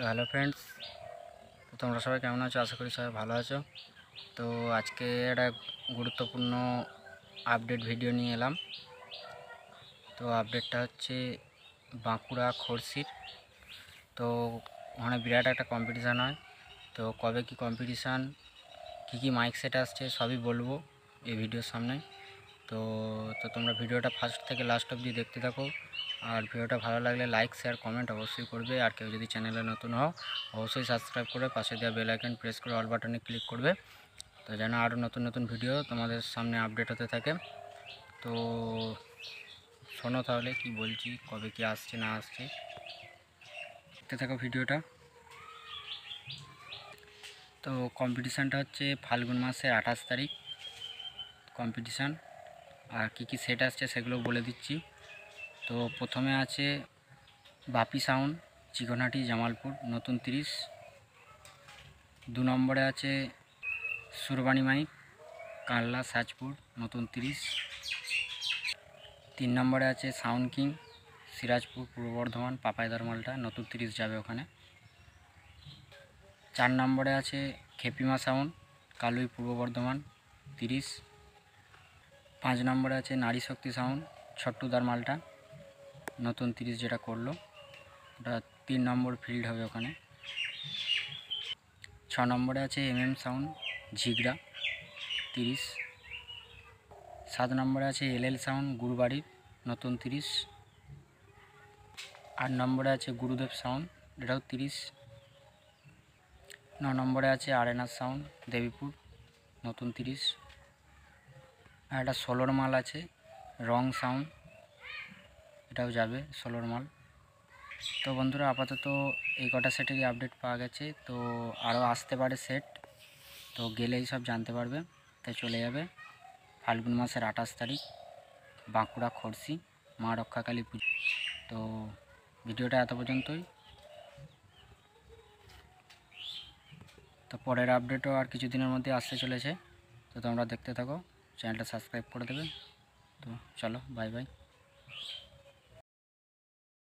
তো hello friends, তো তোমরা সবাই কেমন আছো? আশা করি সবাই ভালো আছো। তো আজকে একটা গুরুত্বপূর্ণ আপডেট ভিডিও নিয়ে এলাম। তো আপডেটটা হচ্ছে বাঁকুড়া খড়সির। তো ওখানে বিরাট একটা কম্পিটিশান হয়। তো কবে কি কম্পিটিশান, কী মাইক সেট আসছে সবই বলবো এই ভিডিওর সামনে। তো তো তোমরা ভিডিওটা ফার্স্ট থেকে লাস্ট অবধি দেখতে থাকো। আর ভিডিওটা ভালো লাগলে লাইক শেয়ার কমেন্ট অবশ্যই করবে। আর কেউ যদি চ্যানেলে নতুন হও অবশ্যই সাবস্ক্রাইব করে পাশে দেওয়া বেল আইকন প্রেস করে অল বাটনে ক্লিক করবে, তো যেন আরও নতুন নতুন ভিডিও তোমাদের সামনে আপডেট হতে থাকে। তো শোনো তাহলে কি বলছি, কবে কি আসছে না আসছে দেখতে থাকো ভিডিওটা। তো কম্পিটিশানটা হচ্ছে ফাল্গুন মাসের 28 তারিখ কম্পিটিশান। আর কী সেট আসছে সেগুলো বলে দিচ্ছি। তো প্রথমে আছে বাপি সাউন্ড, চিকনহাটি, জামালপুর, নতুন 30। 2 নম্বরে আছে সুরবানি মাইক, কানলা, সাজপুর, নতুন 30। 3 নম্বরে আছে সাউন্ড কিং, সিরাজপুর, পূর্ব বর্ধমান, পাপাইদার মালটা, নতুন 30 যাবে ওখানে। 4 নম্বরে আছে খেপিমা সাউন্ড, কালুই, পূর্ব বর্ধমান, 30। 5 নম্বরে আছে নারী শক্তি সাউন্ড, ছট্টুদার মালটা, নতুন 30 যেটা করলো, ওটা 3 নম্বর ফিল্ড হবে ওখানে। 6 নম্বরে আছে সাউন্ড, ঝিগড়া, 30। 7 নম্বরে আছে এল সাউন্ড, গুরুবাড়ির, নতুন 30। 8 নম্বরে আছে গুরুদেব সাউন্ড, এটাও 30। 9 নম্বরে আছে আরেনার সাউন্ড, দেবীপুর, নতুন 30। আর একটা 16 মাল আছে রং সাউন্ড, এটাও যাবে 16 মাল। তো বন্ধুরা আপাতত এই কটা সেটেরই আপডেট পাওয়া গেছে। তো আরও আসতে পারে সেট, তো গেলেই সব জানতে পারবে। তাই চলে যাবে ফাল্গুন মাসের 28 তারিখ বাঁকুড়া খড়সি মা রক্ষাকালী পুজো। তো ভিডিওটা এত পর্যন্তই। তো পরের আপডেটও আর কিছুদিনের মধ্যে আসতে চলেছে, তো তোমরা দেখতে থাকো, চ্যানেলটা সাবস্ক্রাইব করে দেবে। তো চলো, বাই বাই।